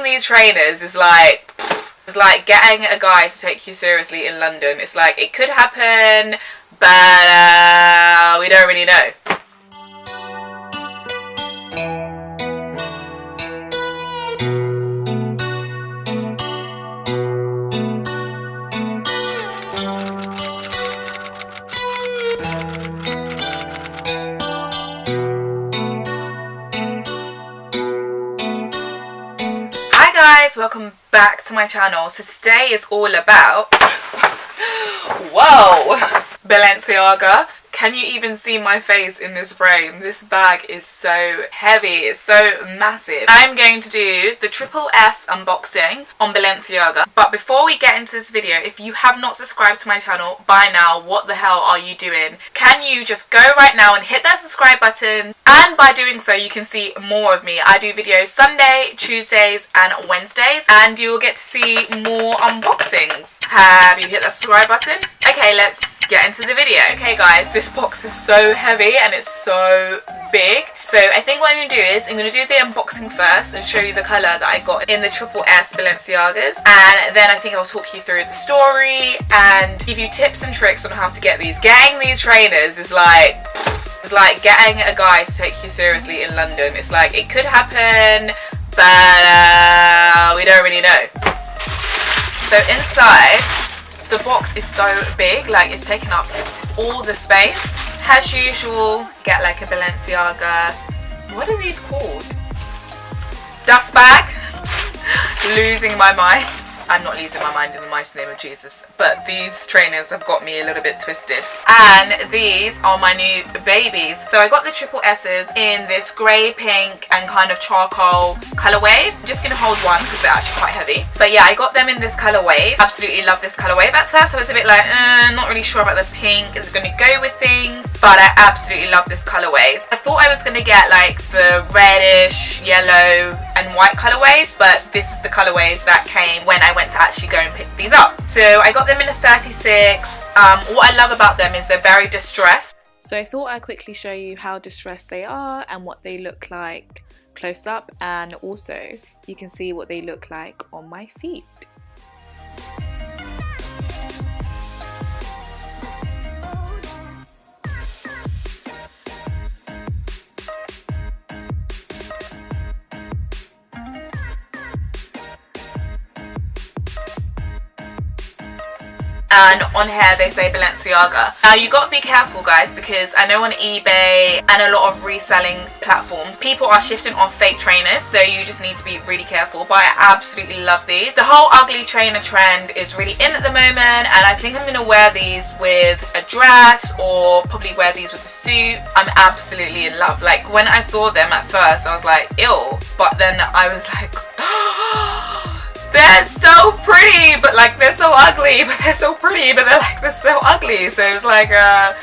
these trainers is like, it's like getting a guy to take you seriously in London. It's like, it could happen, but we don't really know. Guys, welcome back to my channel. So today is all about whoa, Balenciaga. Can you even see my face in this frame? This bag is so heavy, it's so massive. I'm going to do the Triple S unboxing on Balenciaga. But before we get into this video, if you have not subscribed to my channel by now, what the hell are you doing? Can you just go right now and hit that subscribe button? And by doing so, you can see more of me. I do videos Sunday, Tuesdays and Wednesdays, and you will get to see more unboxings. Have you hit that subscribe button? Okay, let's get into the video. Okay guys, this box is so heavy and it's so big. So I think what I'm going to do is I'm going to do the unboxing first and show you the colour that I got in the Triple S Balenciagas. And then I think I'll talk you through the story and give you tips and tricks on how to get these. Getting these trainers is like getting a guy to take you seriously in London. It's like, it could happen, but we don't really know. So inside, the box is so big, like it's taken up all the space. As usual, get like a Balenciaga, what are these called? Dust bag. Losing my mind. I'm not losing my mind in the mighty name of Jesus, but these trainers have got me a little bit twisted. And these are my new babies. So I got the Triple S's in this grey, pink and kind of charcoal colourway. I'm just going to hold one because they're actually quite heavy. But yeah, I got them in this colourway. Absolutely love this colourway. At first I was a bit like, not really sure about the pink. Is it going to go with things? But I absolutely love this colourway. I thought I was going to get like the reddish, yellow and white colourway, but this is the colourway that came when I went to actually go and pick these up. So I got them in a 36. What I love about them is they're very distressed. So I thought I'd quickly show you how distressed they are and what they look like close up, and also you can see what they look like on my feet. And on here they say Balenciaga. Now you got to be careful guys, because I know on eBay and a lot of reselling platforms people are shifting on fake trainers, so you just need to be really careful. But I absolutely love these. The whole ugly trainer trend is really in at the moment, and I think I'm going to wear these with a dress or probably wear these with a suit. I'm absolutely in love. Like when I saw them at first I was like ew, but then I was like they're so pretty, but like they're so ugly, but they're so pretty, but they're so ugly. So it's like I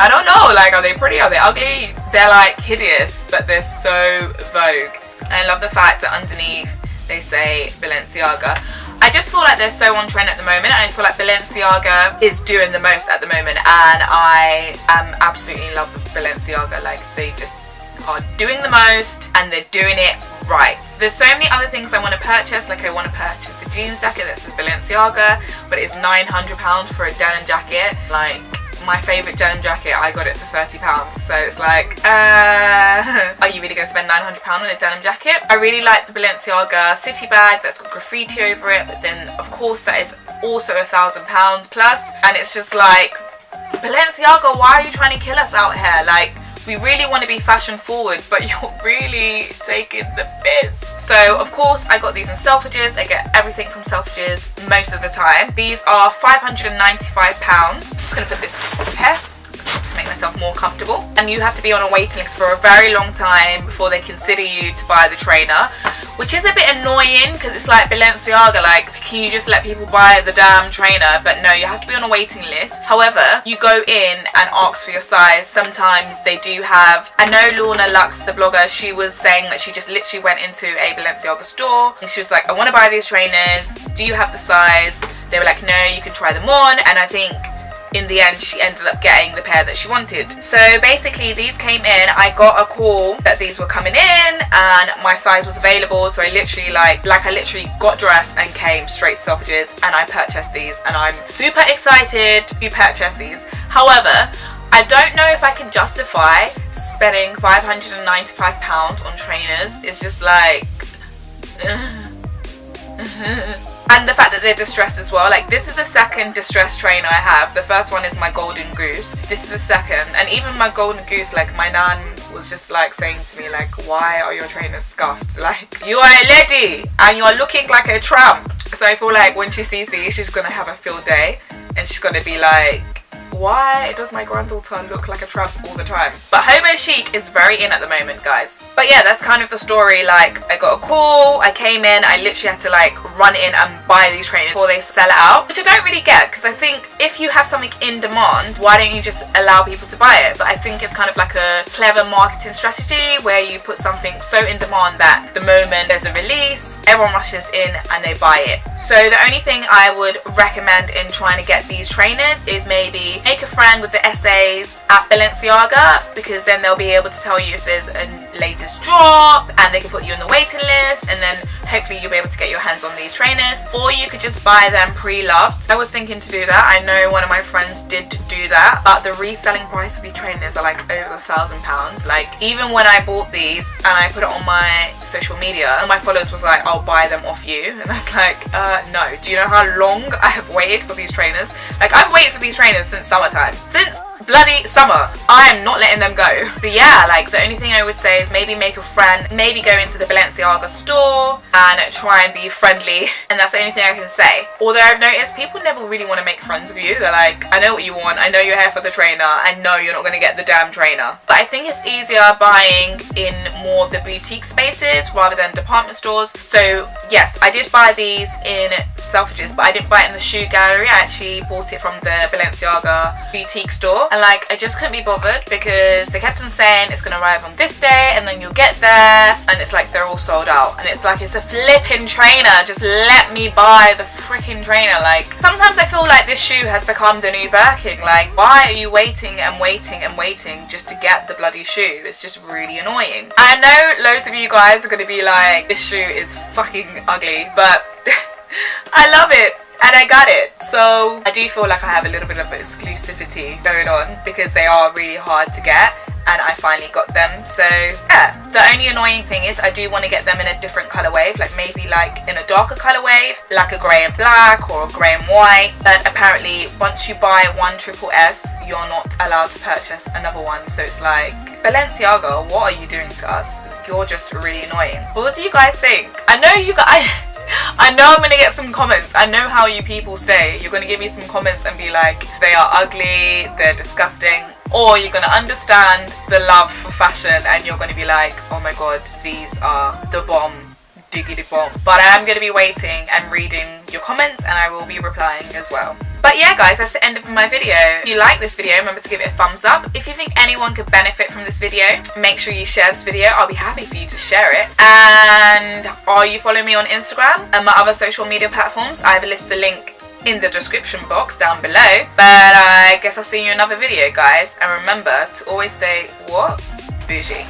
don't know, like are they pretty, are they ugly? They're like hideous, but they're so vogue. And I love the fact that underneath they say Balenciaga. I just feel like they're so on trend at the moment, and I feel like Balenciaga is doing the most at the moment, and I am absolutely in love with Balenciaga. Like they just are doing the most and they're doing it right. There's so many other things I want to purchase. Like I want to purchase the jeans jacket that says Balenciaga, but it's £900 for a denim jacket. Like my favourite denim jacket, I got it for £30. So it's like, are you really going to spend £900 on a denim jacket? I really like the Balenciaga city bag that's got graffiti over it, but then of course that is also £1,000 plus. And it's just like, Balenciaga, why are you trying to kill us out here? Like, we really want to be fashion forward, but you're really taking the piss. So of course I got these in Selfridges. I get everything from Selfridges most of the time. These are £595. Just going to put this here to make myself more comfortable. And you have to be on a waiting list for a very long time before they consider you to buy the trainer, which is a bit annoying because it's like Balenciaga, like can you just let people buy the damn trainer? But no, you have to be on a waiting list. However, you go in and ask for your size. Sometimes they do have, I know Lorna Lux, the blogger, she was saying that she just literally went into a Balenciaga store and she was like, I want to buy these trainers, do you have the size? They were like, no, you can try them on. And I think in the end she ended up getting the pair that she wanted. So basically these came in, I got a call that these were coming in and my size was available, so I literally I literally got dressed and came straight to Selfridges and I purchased these, and I'm super excited to purchase these. However, I don't know if I can justify spending £595 on trainers. It's just like and the fact that they're distressed as well. Like, this is the second distressed trainer I have. The first one is my golden goose. This is the second, and even my golden goose, like, my nan was just like saying to me, like, why are your trainers scuffed? Like, you are a lady and you're looking like a tramp. So I feel like when she sees these, she's gonna have a field day and she's gonna be like, why does my granddaughter look like a tramp all the time? But hobo chic is very in at the moment, guys. But yeah, that's kind of the story. Like, I got a call, I came in, I literally had to like run in and buy these trainers before they sell it out, which I don't really get, because I think if you have something in demand, why don't you just allow people to buy it? But I think it's kind of like a clever marketing strategy where you put something so in demand that the moment there's a release, everyone rushes in and they buy it. So the only thing I would recommend in trying to get these trainers is maybe make a friend with the essays at Balenciaga, because then they'll be able to tell you if there's a latest drop and they can put you on the waiting list, and then hopefully you'll be able to get your hands on these trainers. Or you could just buy them pre-loved. I was thinking to do that. I know one of my friends did do that, but the reselling price for these trainers are like over £1,000. Like, even when I bought these and I put it on my social media, and my followers was like, I'll buy them off you, and I was like, no. Do you know how long I have waited for these trainers? Like, I've waited for these trainers since summertime. Since bloody summer. I am not letting them go. So yeah, like, the only thing I would say is maybe make a friend, maybe go into the Balenciaga store and try and be friendly, and that's the only thing I can say. Although I've noticed people never really want to make friends with you. They're like, I know what you want, I know you're here for the trainer, I know you're not going to get the damn trainer. But I think it's easier buying in more of the boutique spaces rather than department stores. So yes, I did buy these in Selfridges, but I didn't buy it in the shoe gallery. I actually bought it from the Balenciaga boutique store, and like, I just couldn't be bothered because they kept on saying it's gonna arrive on this day and then you'll get there, and it's like they're all sold out, and it's like, it's a flipping trainer, just let me buy the freaking trainer. Like, sometimes I feel like this shoe has become the new Birkin. Like, why are you waiting and waiting and waiting just to get the bloody shoe? It's just really annoying. I know loads of you guys are gonna be like, this shoe is fucking ugly, but I love it and I got it. So I do feel like I have a little bit of exclusivity going on because they are really hard to get, and I finally got them. So yeah, the only annoying thing is I do want to get them in a different colour wave, like maybe like in a darker colour wave, like a grey and black or a grey and white. But apparently once you buy one triple S, you're not allowed to purchase another one. So it's like, Balenciaga, what are you doing to us? You're just really annoying. But what do you guys think? I know you guys, I know I'm gonna get some comments. I know how you people stay. You're gonna give me some comments and be like, they are ugly, they're disgusting. Or you're gonna understand the love for fashion and you're gonna be like, oh my god, these are the bomb, diggity bomb. But I am gonna be waiting and reading your comments, and I will be replying as well. But yeah guys, that's the end of my video. If you like this video, remember to give it a thumbs up. If you think anyone could benefit from this video, make sure you share this video. I'll be happy for you to share it. And are you following me on Instagram and my other social media platforms? I have listed the link in the description box down below. But I guess I'll see you in another video, guys. And remember to always stay, what? Bougie.